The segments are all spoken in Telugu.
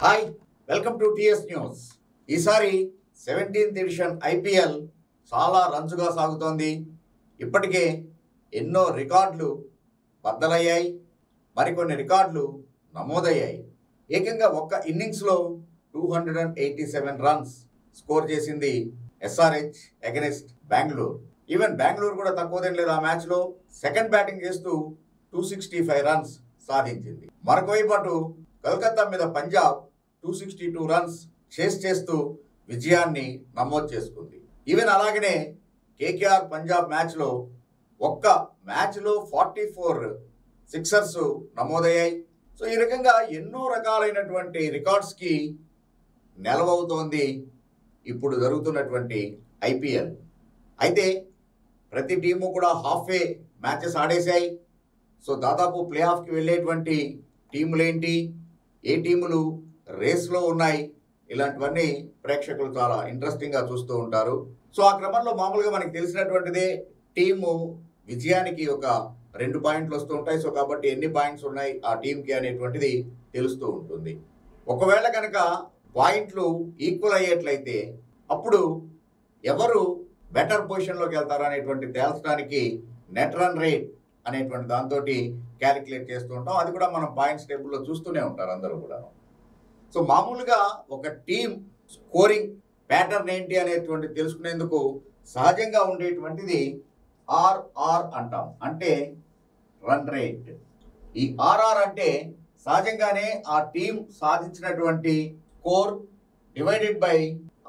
Hi, welcome to TS news. ఈసారి 17th ఎడిషన్ ఐపీఎల్ చాలా రంజుగా సాగుతోంది. ఇప్పటికే ఎన్నో రికార్డులు బద్దలయ్యాయి, మరికొన్ని రికార్డులు నమోదయ్యాయి. ఏకంగా ఒక్క ఇన్నింగ్స్లో 287 రన్స్ స్కోర్ చేసింది SRH against Bengaluru. Even Bengaluru కూడా తక్కువదేం లేదు. ఆ మ్యాచ్లో సెకండ్ బ్యాటింగ్ చేస్తూ 265 రన్స్ సాధించింది. మరొక వైపు అటు కోల్కతా మీద పంజాబ్ 262 రన్స్ చేస్తూ విజయాన్ని నమోదు చేసుకుంది. ఈవెన్ అలాగనే కేకేఆర్ పంజాబ్ మ్యాచ్లో ఒక్క మ్యాచ్లో 44 సిక్సర్స్ నమోదయ్యాయి. సో ఈ రకంగా ఎన్నో రకాలైనటువంటి రికార్డ్స్కి నెలవవుతోంది ఇప్పుడు జరుగుతున్నటువంటి ఐపీఎల్. అయితే ప్రతి టీము కూడా హాఫ్ వే మ్యాచెస్ ఆడేశాయి. సో దాదాపు ప్లే ఆఫ్కి వెళ్ళేటువంటి టీములేంటి, ఏ టీములు రేస్లో ఉన్నాయి, ఇలాంటివన్నీ ప్రేక్షకులు చాలా ఇంట్రెస్టింగ్గా చూస్తూ ఉంటారు. సో ఆ క్రమంలో మామూలుగా మనకి తెలిసినటువంటిదే, టీము విజయానికి ఒక 2 పాయింట్లు వస్తూ ఉంటాయి. సో కాబట్టి ఎన్ని పాయింట్స్ ఉన్నాయి ఆ టీంకి అనేటువంటిది తెలుస్తూ ఉంటుంది. ఒకవేళ కనుక పాయింట్లు ఈక్వల్ అయ్యేట్లయితే అప్పుడు ఎవరు బెటర్ పొజిషన్లోకి వెళ్తారు అనేటువంటి తేల్చడానికి నెట్ రన్ రేట్ అనేటువంటి దాంతో క్యాలిక్యులేట్ చేస్తూ ఉంటాం. అది కూడా మనం పాయింట్స్ టేబుల్లో చూస్తూనే ఉంటారు అందరూ కూడా. సో మామూలుగా ఒక టీం స్కోరింగ్ ప్యాటర్న్ ఏంటి అనేటువంటి తెలుసుకునేందుకు సహజంగా ఉండేటువంటిది ఆర్ఆర్ అంటాం, అంటే రన్ రేట్. ఈ ఆర్ఆర్ అంటే సహజంగానే ఆ టీం సాధించినటువంటి స్కోర్ డివైడెడ్ బై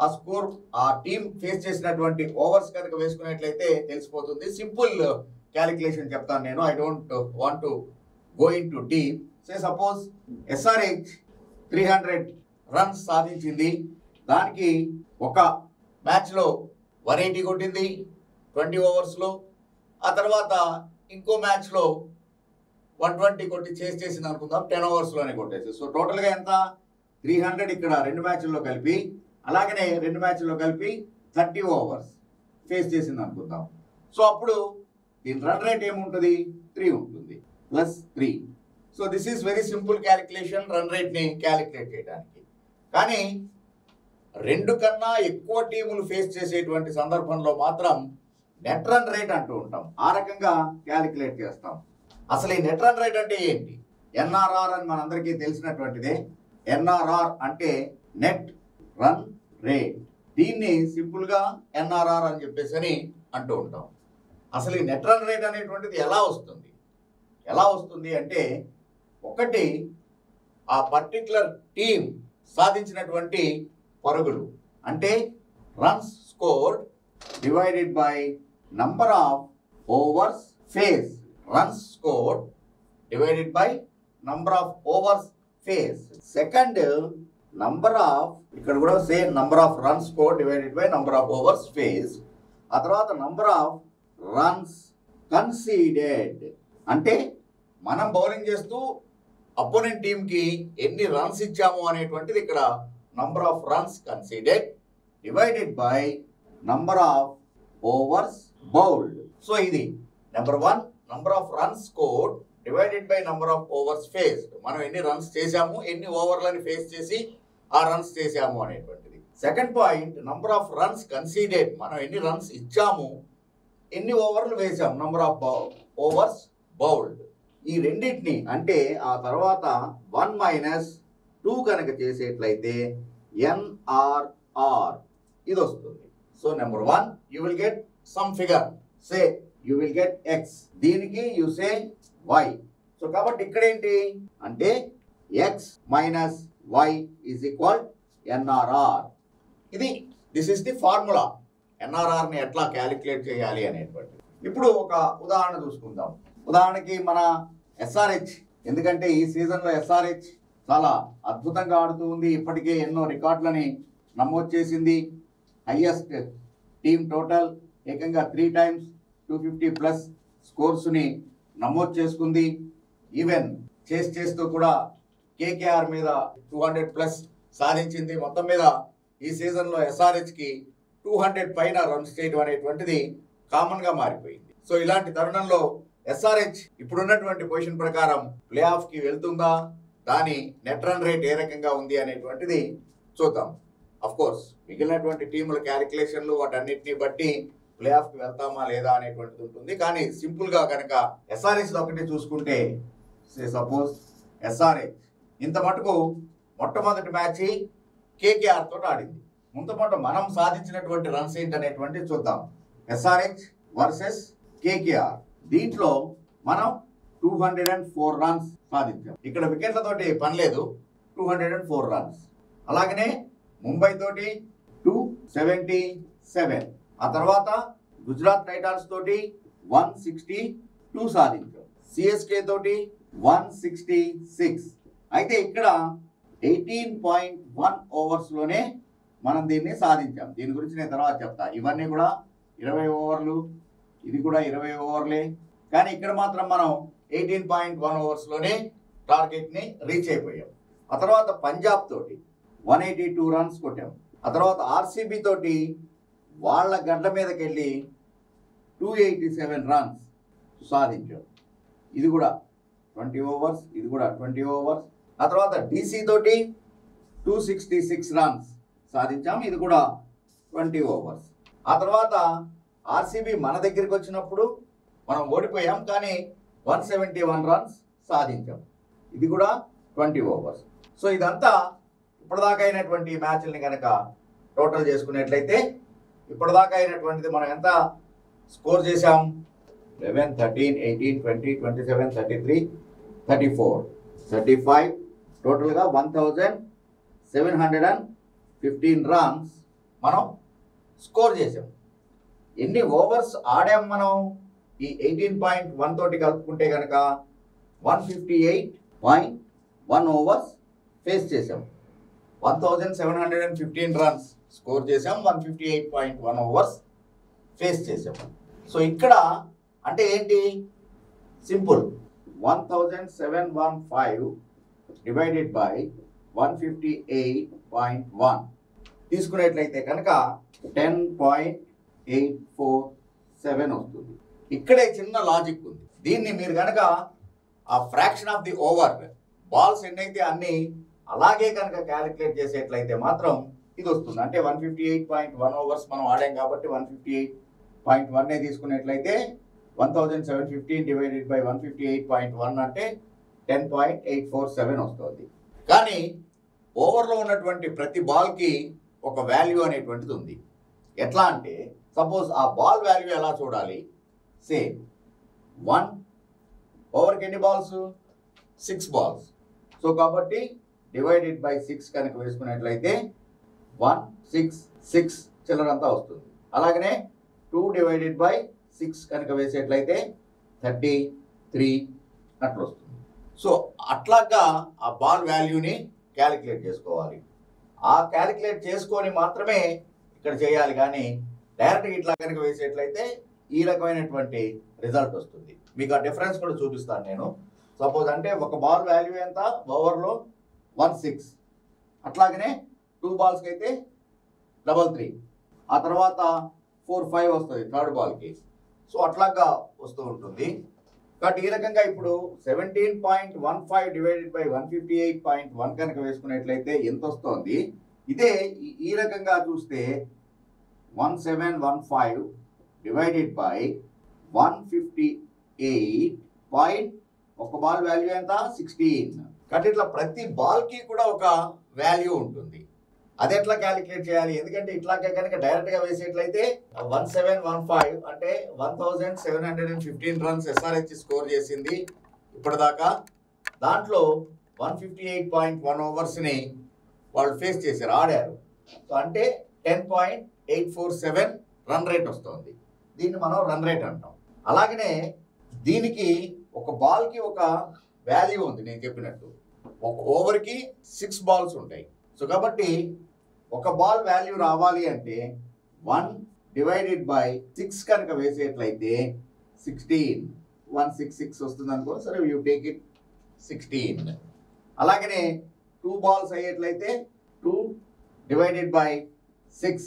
ఆ స్కోర్ ఆ టీం ఫేస్ చేసినటువంటి ఓవర్స్ కనుక వేసుకున్నట్లయితే తెలిసిపోతుంది. సింపుల్ క్యాలిక్యులేషన్ చెప్తాను నేను. I don't want to go in to deep. Suppose SRH 300 runs సాధించింది. దానికి ఒక మ్యాచ్లో 180 కొట్టింది 20 ఓవర్స్లో. ఆ తర్వాత ఇంకో మ్యాచ్లో 120 కొట్టి చేసింది అనుకుందాం, 10 ఓవర్స్లోనే కొట్టేసి. సో టోటల్గా ఎంత? 300 ఇక్కడ 2 మ్యాచ్ల్లో కలిపి, అలాగనే 2 మ్యాచ్ల్లో కలిపి 30 ఓవర్స్ ఫేస్ చేసింది అనుకుందాం. సో అప్పుడు దీని రన్ రేట్ ఏముంటుంది? 3 ఉంటుంది, +3. So this is very simple calculation run రేట్ని క్యాలిక్యులేట్ చేయడానికి. కానీ 2 కన్నా ఎక్కువ టీములు ఫేస్ చేసేటువంటి సందర్భంలో మాత్రం నెట్ రన్ రేట్ అంటూ ఉంటాం. ఆ రకంగా క్యాలిక్యులేట్ చేస్తాం. అసలు ఈ నెట్ రన్ రేట్ అంటే ఏంటి? ఎన్ఆర్ఆర్ అని మనందరికీ తెలిసినటువంటిదే. ఎన్ఆర్ఆర్ అంటే నెట్ రన్ రేట్. దీన్ని సింపుల్గా ఎన్ఆర్ఆర్ అని చెప్పేసి అంటూ ఉంటాం. అసలు ఈ నెట్ రన్ రేట్ అనేటువంటిది ఎలా వస్తుంది అంటే, ఒకటి ఆ పర్టికులర్ టీం సాధించినటువంటి పరుగులు, అంటే runs scored divided by number of overs face. Runs scored divided by number of overs face. Second, number of, ఇక్కడ కూడా same number of runs scored divided by number of overs face. ఆ తర్వాత నంబర్ ఆఫ్ రన్స్ కన్సీడెడ్, అంటే మనం బౌలింగ్ చేస్తూ అపోనెంట్ టీంకి ఎన్ని రన్స్ ఇచ్చాము అనేటువంటిది ఇక్కడ number of runs conceded divided by number of overs bowled. So ఇది number 1, number of runs scored divided by number of overs faced. మనం ఎన్ని రన్స్ చేశాము, ఎన్ని ఓవర్లని ఫేస్ చేసి ఆ రన్స్ చేశాము అనేటువంటిది. Second point, number of runs conceded, మనం ఎన్ని రన్స్ ఇచ్చాము, ఎన్ని ఓవర్లు వేసాం, నంబర్ ఆఫ్ ఓవర్స్ బౌల్డ్. ఈ రెండింటిని, అంటే ఆ తర్వాత 1 - 2 కనుక చేసేట్లయితే ఎన్ఆర్ఆర్ ఇది వస్తుంది. So number 1 you will get some figure, say you will get x, దీనికి యూ సే వై. సో కాబట్టి ఇక్కడ ఏంటి అంటే x minus y is equal NRR. This is the formula. ఎన్ఆర్ఆర్ని ఎట్లా క్యాలిక్యులేట్ చేయాలి అనేటువంటిది. ఇప్పుడు ఒక ఉదాహరణ చూసుకుందాం. ఉదాహరణకి మన ఎస్ఆర్హెచ్, ఎందుకంటే ఈ సీజన్లో ఎస్ఆర్హెచ్ చాలా అద్భుతంగా ఆడుతూ ఉంది. ఇప్పటికే ఎన్నో రికార్డులని నమోదు చేసింది. హయ్యెస్ట్ టీమ్ టోటల్ ఏకంగా 3 times 250+ స్కోర్స్ని నమోదు చేసుకుంది. ఈవెన్ చేస్తూ కూడా కేకేఆర్ మీద 200+ సాధించింది. మొత్తం మీద ఈ సీజన్లో ఎస్ఆర్హెచ్కి 200 పైన రన్స్ చేయడం అనేటువంటిది కామన్గా మారిపోయింది. సో ఇలాంటి తరుణంలో ఎస్ఆర్హెచ్ ఇప్పుడున్నటువంటి పొజిషన్ ప్రకారం ప్లే ఆఫ్కి వెళ్తుందా దాని నెట్ రన్ రేట్ ఏ రకంగా ఉంది అనేటువంటిది చూద్దాం. అఫ్ కోర్స్ మిగిలినటువంటి టీముల క్యాలిక్యులేషన్లు వాటన్నిటిని బట్టి ప్లే ఆఫ్కి వెళ్తామా లేదా అనేటువంటిది ఉంటుంది. కానీ సింపుల్గా కనుక ఎస్ఆర్హెచ్ ఒకటి చూసుకుంటే, సపోజ్ ఎస్ఆర్హెచ్ ఇంత మటుకు మొట్టమొదటి మ్యాచ్ కేకేఆర్ తోటి ఆడింది. ముందు మనం సాధించినటువంటి రన్స్ ఏంటనేటువంటిది చూద్దాం. ఎస్ఆర్హెచ్ వర్సెస్ కేకేఆర్, దీంట్లో మనం 204 రన్స్ సాధించాం. ఇక్కడ వికెట్లతోటి పని లేదు, 204 రన్స్. అలాగనే ముంబై తోటి 277, ఆ తర్వాత గుజరాత్ టైటాన్స్ తోటి 162 సాధించాం. సిఎస్కే తోటి 166. అయితే ఇక్కడ 18.1 ఓవర్స్లోనే మనం దీన్ని సాధించాం. దీని గురించి నేను తర్వాత చెప్తా. ఇవన్నీ కూడా 20 ఓవర్లు, ఇది కూడా 20 ఓవర్లే. కానీ ఇక్కడ మాత్రం మనం 18.1 ఓవర్స్లోనే టార్గెట్ని రీచ్ అయిపోయాం. ఆ తర్వాత పంజాబ్ తోటి 182 రన్స్ కొట్టాం. ఆ తర్వాత ఆర్సీబీ తోటి వాళ్ళ గడ్డ మీదకి వెళ్ళి 287 రన్స్ సాధించాం. ఇది కూడా 20 ఓవర్స్, ఇది కూడా 20 ఓవర్స్. ఆ తర్వాత డీసీ తోటి 266 రన్స్ సాధించాం. ఇది కూడా 20 ఓవర్స్. ఆ తర్వాత ఆర్సీబీ మన దగ్గరికి వచ్చినప్పుడు మనం ఓడిపోయాం, కానీ 171 రన్స్ సాధించాం. ఇది కూడా 20 ఓవర్స్. సో ఇదంతా ఇప్పటిదాకా అయినటువంటి మ్యాచ్ల్ని కనుక టోటల్ చేసుకున్నట్లయితే ఇప్పటిదాకా అయినటువంటిది మనం ఎంత స్కోర్ చేసాం? 11, 13, 18, 20, 27, 33, 34, 35, టోటల్గా 1715 రన్స్ మనం స్కోర్ చేసాం. ఎన్ని ఓవర్స్ ఆడాం మనం? ఈ 18.1 తోటి కలుపుకుంటే కనుక 158.1 ఓవర్స్ ఫేస్ చేసాం. 1715 రన్స్ స్కోర్ చేసాం, 158.1 ఓవర్స్ ఫేస్ చేసాం. సో ఇక్కడ అంటే ఏంటి? సింపుల్, 1715 డివైడెడ్ బై 158.1 తీసుకునేట్లయితే కనుక 10.847 వస్తుంది. ఇక్కడే చిన్న లాజిక్ ఉంది. దీన్ని మీరు కనుక ఆ fraction of the over, balls ఎన్నైతే అన్ని అలాగే కనుక క్యాలిక్యులేట్ చేసేట్లయితే మాత్రం ఇది వస్తుంది. అంటే 158.1 ఓవర్స్ మనం ఆడాం కాబట్టి 158.1 తీసుకునేట్లయితే 1715 డివైడెడ్ బై 158.1 అంటే 10.847 వస్తుంది. కానీ ఓవర్లో ఉన్నటువంటి ప్రతి బాల్కి ఒక వాల్యూ అనేటువంటిది ఉంది. ఎట్లా అంటే సపోజ్ ఆ బాల్ వాల్యూ ఎలా చూడాలి? సే 1 ఓవర్కి ఎన్ని బాల్స్? 6 బాల్స్. సో కాబట్టి డివైడెడ్ బై 6 కనుక వేసుకున్నట్లయితే 166 చిల్లరంతా వస్తుంది. అలాగనే 2 డివైడెడ్ బై 6 కనుక వేసేట్లయితే 33 అట్లా వస్తుంది. సో అట్లాగా ఆ బాల్ వాల్యూని క్యాలిక్యులేట్ చేసుకోవాలి. ఆ క్యాలిక్యులేట్ చేసుకొని మాత్రమే ఇక్కడ చేయాలి. కానీ డైరెక్ట్గా ఇట్లా కనుక వేసేట్లయితే ఈ రకమైనటువంటి రిజల్ట్ వస్తుంది. మీకు ఆ డిఫరెన్స్ కూడా చూపిస్తాను నేను. సపోజ్ అంటే ఒక బాల్ వాల్యూ ఎంత ఓవర్లో? 16. అట్లాగనే 2 బాల్స్కి అయితే 33. ఆ తర్వాత 4, 5 వస్తుంది థర్డ్ బాల్కి. సో అట్లాగా వస్తూ ఉంటుంది. కాబట్టి ఈ రకంగా ఇప్పుడు 17.15 డివైడెడ్ బై 158.1 కనుక వేసుకున్నట్లయితే ఎంత వస్తుంది? ఇదే ఈ రకంగా చూస్తే 1715 డివైడెడ్ బై 158. ఒక బాల్ వాల్యూ ఎంత? 16. కాబట్టి ఇట్లా ప్రతి బాల్కి కూడా ఒక వాల్యూ ఉంటుంది. అది ఎట్లా క్యాలిక్యులేట్ చేయాలి? ఎందుకంటే ఇట్లాగే కనుక డైరెక్ట్గా వేసేట్లయితే 1715 అంటే 1715 రన్స్ ఎస్ఆర్హెచ్ స్కోర్ చేసింది ఇప్పటిదాకా. దాంట్లో 158.1 ఓవర్స్ని వాళ్ళు ఫేస్ చేశారు, ఆడారు. సో అంటే 10.847 రన్ రేట్ వస్తుంది. దీన్ని మనం రన్ రేట్ అంటాం. అలాగనే దీనికి ఒక బాల్కి ఒక వాల్యూ ఉంది. నేను చెప్పినట్టు ఒక ఓవర్కి 6 బాల్స్ ఉంటాయి. సో కాబట్టి ఒక బాల్ వాల్యూ రావాలి అంటే 1 డివైడెడ్ బై 6 కనుక వేసేట్లయితే 16, 166 వస్తుంది అనుకో. సరే, యూ టేక్ ఇట్ 16. అలాగనే 2 బాల్స్ అయ్యేట్లయితే 2 డివైడెడ్ బై 6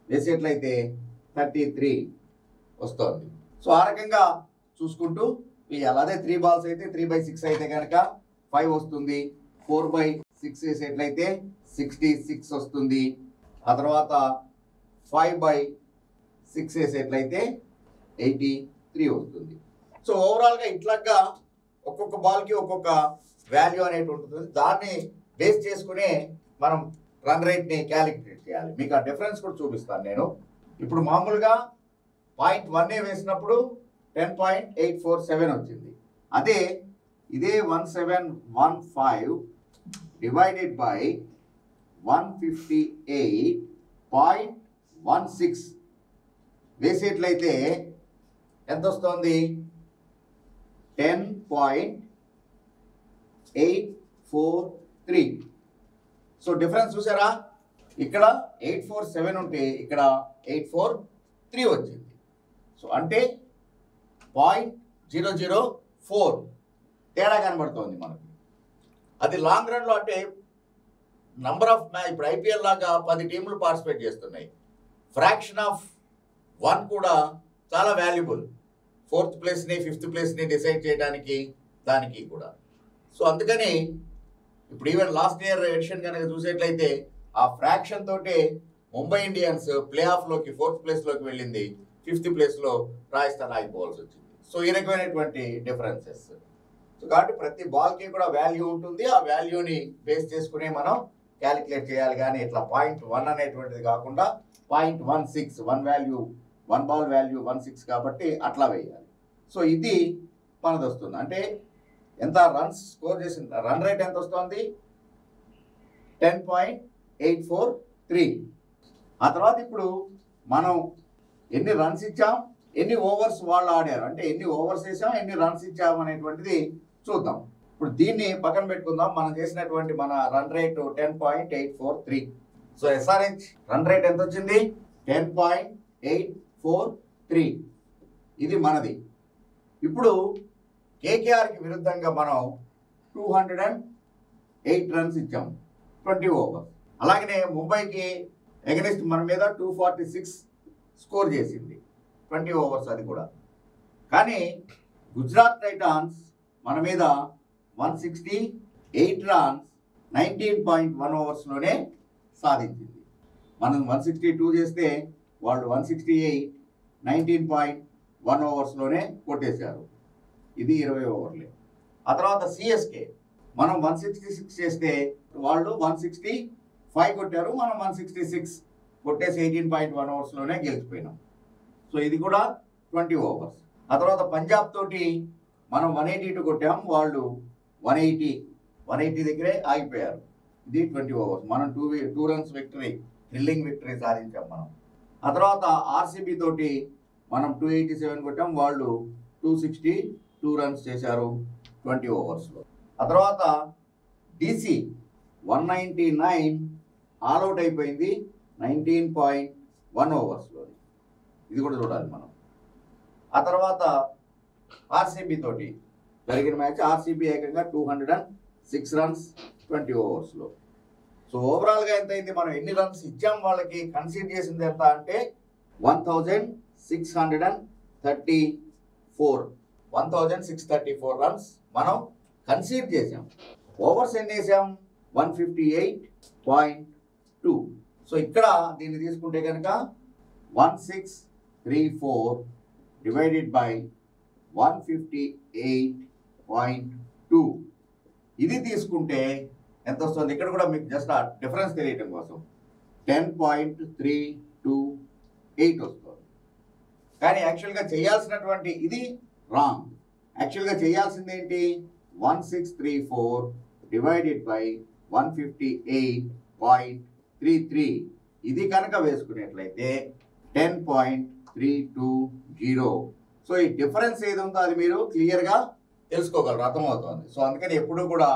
వేసేట్లయితే 33 వస్తుంది. సో ఆ రకంగా చూసుకుంటూ అలాగే 3 బాల్స్ అయితే 3/6 అయితే కనుక 5 వస్తుంది. 4/6 వేసేట్లయితే 66 వస్తుంది. ఆ తర్వాత 5/6 వేసేట్లయితే 83 వస్తుంది. సో ఓవరాల్గా ఇట్లాగా ఒక్కొక్క బాల్కి ఒక్కొక్క వాల్యూ అనేది ఉంటుంది. దాన్ని బేస్ చేసుకునే మనం రన్ రేట్ని క్యాలిక్యులేట్ చేయాలి. మీకు ఆ డిఫరెన్స్ కూడా చూపిస్తాను నేను. ఇప్పుడు మామూలుగా 0.1 వేసినప్పుడు 10.847 వచ్చింది. అదే ఇదే 1715 డివైడెడ్ బై 158.16 వేసేట్లయితే ఎంత వస్తుంది? 10.843. సో డిఫరెన్స్ చూసారా? ఇక్కడ 847 ఉంటే ఇక్కడ 843 వచ్చింది. సో అంటే 0.004 తేడా కనబడుతోంది మనకు. అది లాంగ్ రన్లో అంటే నంబర్ ఆఫ్ మ్యాచ్ ఇప్పుడు ఐపీఎల్ లాగా 10 టీంలు పార్టిసిపేట్ చేస్తున్నాయి. ఫ్రాక్షన్ ఆఫ్ 1 కూడా చాలా వాల్యుబుల్. 4th ప్లేస్ని 5th ప్లేస్ని డిసైడ్ చేయడానికి దానికి కూడా. సో అందుకని ఇప్పుడు ఈవెన్ లాస్ట్ ఇయర్ ఎడిషన్ కనుక చూసేట్లయితే ఆ ఫ్రాక్షన్ తోటే ముంబై ఇండియన్స్ ప్లే ఆఫ్లోకి 4th ప్లేస్లోకి వెళ్ళింది. 5th ప్లేస్లో రాజస్థాన్ ఆగిపోవాల్సి వచ్చింది. సో ఈ రకమైనటువంటి డిఫరెన్సెస్. సో కాబట్టి ప్రతి బాల్కి కూడా వాల్యూ ఉంటుంది. ఆ వాల్యూని బేస్ చేసుకుని మనం క్యాలిక్యులేట్ చేయాలి. కానీ ఇట్లా 0.1 అనేటువంటిది కాకుండా 0.16 1 బాల్ వాల్యూ 16 కాబట్టి అట్లా వేయాలి. సో ఇది మనది వస్తుంది. అంటే ఎంత రన్స్ స్కోర్ చేసిన రన్ రేట్ ఎంత వస్తుంది? 10.843. ఆ తర్వాత ఇప్పుడు మనం ఎన్ని రన్స్ ఇచ్చాం, ఎన్ని ఓవర్స్ వాళ్ళు ఆడారు, అంటే ఎన్ని ఓవర్స్ వేసాం, ఎన్ని రన్స్ ఇచ్చాం అనేటువంటిది చూద్దాం. ఇప్పుడు దీన్ని పక్కన పెట్టుకుందాం. మనం చేసినటువంటి మన run rate 10.843. So SRH run rate ఎంత వచ్చింది? 10.843. ఇది మనది. ఇప్పుడు కేకేఆర్కి విరుద్ధంగా మనం 208 రన్స్ ఇచ్చాం 20 ఓవర్స్. అలాగనే ముంబైకి ఎగనెస్ట్ మన మీద 246 స్కోర్ చేసింది 20 ఓవర్స్, అది కూడా. కానీ గుజరాత్ టైటాన్స్ మన మీద 168 రన్స్ 19.1 ఓవర్స్లోనే సాధించింది. మనం 162 చేస్తే వాళ్ళు 168 19.1 ఓవర్స్లోనే కొట్టేశారు. ఇది 20 ఓవర్లే. ఆ తర్వాత సిఎస్కే మనం 166 చేస్తే వాళ్ళు 165 కొట్టారు, మనం 166 కొట్టేసి 18.1 ఓవర్స్లోనే గెలిచిపోయినాం. సో ఇది కూడా 20 ఓవర్స్. ఆ తర్వాత పంజాబ్ తోటి మనం 182 కొట్టాం, వాళ్ళు 180 దగ్గరే ఆగిపోయారు. ఇది 20 ఓవర్స్. మనం 2 రన్స్ విక్టరీ, థ్రిల్లింగ్ విక్టరీ సాధించాం మనం. ఆ తర్వాత ఆర్సీబీ తోటి మనం 287 కొట్టాం, వాళ్ళు 262 రన్స్ చేశారు 20 ఓవర్స్లో. ఆ తర్వాత డీసీ 199 ఆల్అవుట్ అయిపోయింది 19.1 ఓవర్స్లో. ఇది కూడా చూడాలి మనం. ఆ తర్వాత ఆర్సీబీ తోటి జరిగిన మ్యాచ్ ఆర్సీబీ ఏకంగా 206 రన్స్ 20 ఓవర్స్లో. సో ఓవరాల్గా ఎంత అయింది? మనం ఎన్ని రన్స్ ఇచ్చాం వాళ్ళకి, కన్సీడ్ చేసింది ఎంత అంటే 1634 రన్స్ మనం కన్సీడ్ చేసాం. ఓవర్స్ ఎన్ని వేసాం? 158.2. సో ఇక్కడ దీన్ని తీసుకుంటే కనుక 1634 డివైడెడ్ బై 158.2 ఇది తీసుకుంటే ఎంత వస్తుంది? ఇక్కడ కూడా మీకు జస్ట్ ఆ డిఫరెన్స్ తెలియటం కోసం 10.328 వస్తుంది. కానీ యాక్చువల్గా చేయాల్సినటువంటి ఇది రాంగ్. యాక్చువల్గా చేయాల్సింది ఏంటి? 1634 డివైడెడ్ బై 158.33 ఇది కనుక వేసుకునేట్లయితే 10.320. సో ఈ డిఫరెన్స్ ఏది ఉందో అది మీరు క్లియర్గా తెలుసుకోగలరు, అర్థమవుతుంది. సో అందుకని ఎప్పుడు కూడా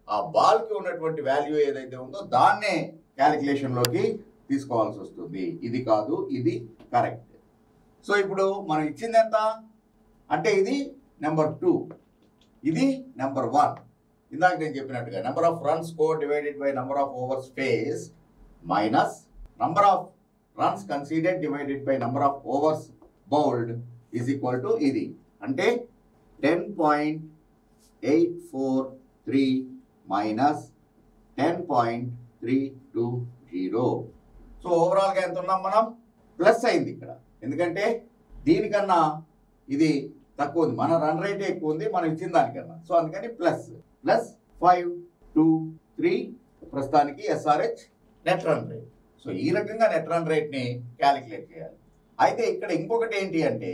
ఆ బాల్కి ఉన్నటువంటి వాల్యూ ఏదైతే ఉందో దాన్నే క్యాలిక్యులేషన్లోకి తీసుకోవాల్సి వస్తుంది. ఇది కాదు, ఇది కరెక్ట్. సో ఇప్పుడు మనం ఇచ్చింది ఎంత అంటే ఇది నెంబర్ 2, ఇది నెంబర్ 1. ఇందాక నేను చెప్పినట్టుగా number of runs score divided by number of overs face minus number of runs conceded divided by number of overs bowled is equal to ఇది. అంటే 10.843 మైనస్ 10.320. సో ఓవరాల్గా ఎంత ఉన్నాం మనం? ప్లస్ అయింది ఇక్కడ. ఎందుకంటే దీనికన్నా ఇది తక్కువ ఉంది, మన రన్ రేటే ఎక్కువ ఉంది మనం ఇచ్చిన దానికన్నా. సో అందుకని ప్లస్ 523 ప్రస్తుతానికి SRH net run rate. So ఈ రకంగా నెట్ రన్ రేట్ని క్యాలిక్యులేట్ చేయాలి. అయితే ఇక్కడ ఇంకొకటి ఏంటి అంటే,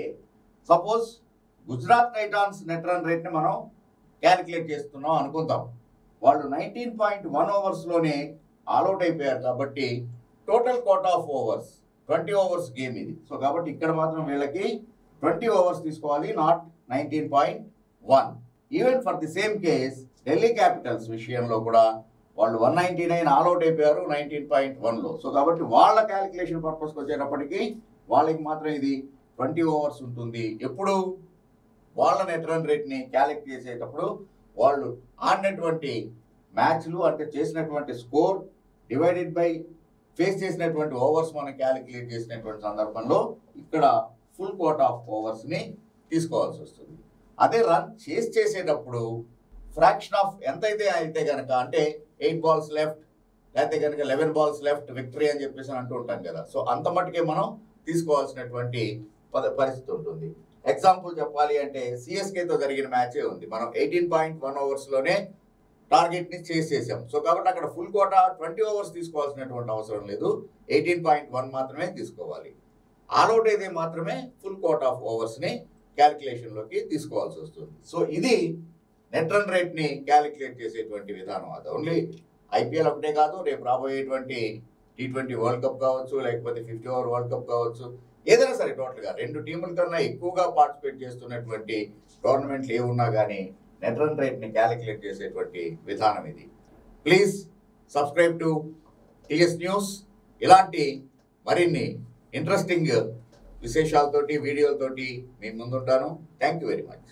suppose Gujarat Titans net run రేట్ని మనం క్యాలిక్యులేట్ చేస్తున్నాం అనుకుందాం. వాళ్ళు 19.1 ఓవర్స్లోనే ఆల్అౌట్ అయిపోయారు కాబట్టి total quota of overs 20 overs game ఇది. సో కాబట్టి ఇక్కడ మాత్రం వీళ్ళకి 20 ఓవర్స్ తీసుకోవాలి, not 19.1. Even for the same case Delhi Capitals విషయంలో కూడా వాళ్ళు 199 ఆల్అౌట్ అయిపోయారు 19.1లో. సో కాబట్టి వాళ్ళ క్యాలిక్యులేషన్ పర్పస్కి వచ్చేటప్పటికి వాళ్ళకి మాత్రం ఇది 20 ఓవర్స్ ఉంటుంది. ఎప్పుడు వాళ్ళ నెట్ రన్ రేట్ని క్యాలిక్యులేట్ చేసేటప్పుడు వాళ్ళు ఆడినటువంటి మ్యాచ్లు అంటే చేసినటువంటి స్కోర్ డివైడెడ్ బై ఫేస్ చేసినటువంటి ఓవర్స్ మనం క్యాలిక్యులేట్ చేసినటువంటి సందర్భంలో ఇక్కడ ఫుల్ కోట్ ఆఫ్ ఓవర్స్ని తీసుకోవాల్సి వస్తుంది. అదే రన్ చేసేటప్పుడు ఫ్రాక్షన్ ఆఫ్ ఎంతైతే అయితే కనుక, అంటే 8 బాల్స్ లెఫ్ట్ లేకపోతే కనుక 11 బాల్స్ లెఫ్ట్ విక్టరీ అని చెప్పేసి అంటూ ఉంటాం కదా. సో అంత మట్టుకే మనం తీసుకోవాల్సినటువంటి పరిస్థితి ఉంటుంది. ఎగ్జాంపుల్ చెప్పాలి అంటే సిఎస్కేతో జరిగిన మ్యాచే ఉంది. మనం 18.1 ఓవర్స్లోనే టార్గెట్ని చేసాం. సో కాబట్టి అక్కడ ఫుల్ కోటా 20 ఓవర్స్ తీసుకోవాల్సినటువంటి అవసరం లేదు, 18.1 మాత్రమే తీసుకోవాలి. ఆల్అౌట్ అయితే మాత్రమే ఫుల్ కోటా ఆఫ్ ఓవర్స్ని క్యాలిక్యులేషన్లోకి తీసుకోవాల్సి వస్తుంది. సో ఇది నెట్ రన్ రేట్ని క్యాలిక్యులేట్ చేసేటువంటి విధానం. అది ఓన్లీ ఐపీఎల్ ఒకటే కాదు, రేపు రాబోయేటువంటి T20 వరల్డ్ కప్ కావచ్చు, లేకపోతే 50 ఓవర్ వరల్డ్ కప్ కావచ్చు, ఏదైనా సరే టోటల్గా 2 టీముల కన్నా ఎక్కువగా పార్టిసిపేట్ చేస్తున్నటువంటి టోర్నమెంట్లు ఏమున్నా కానీ నెట్ రన్ రేట్ని క్యాలిక్యులేట్ చేసేటువంటి విధానం ఇది. Please subscribe to TS news. ఇలాంటి మరిన్ని ఇంట్రెస్టింగ్ విశేషాలతోటి వీడియోలతోటి మీ ముందుంటాను. Thank you very much.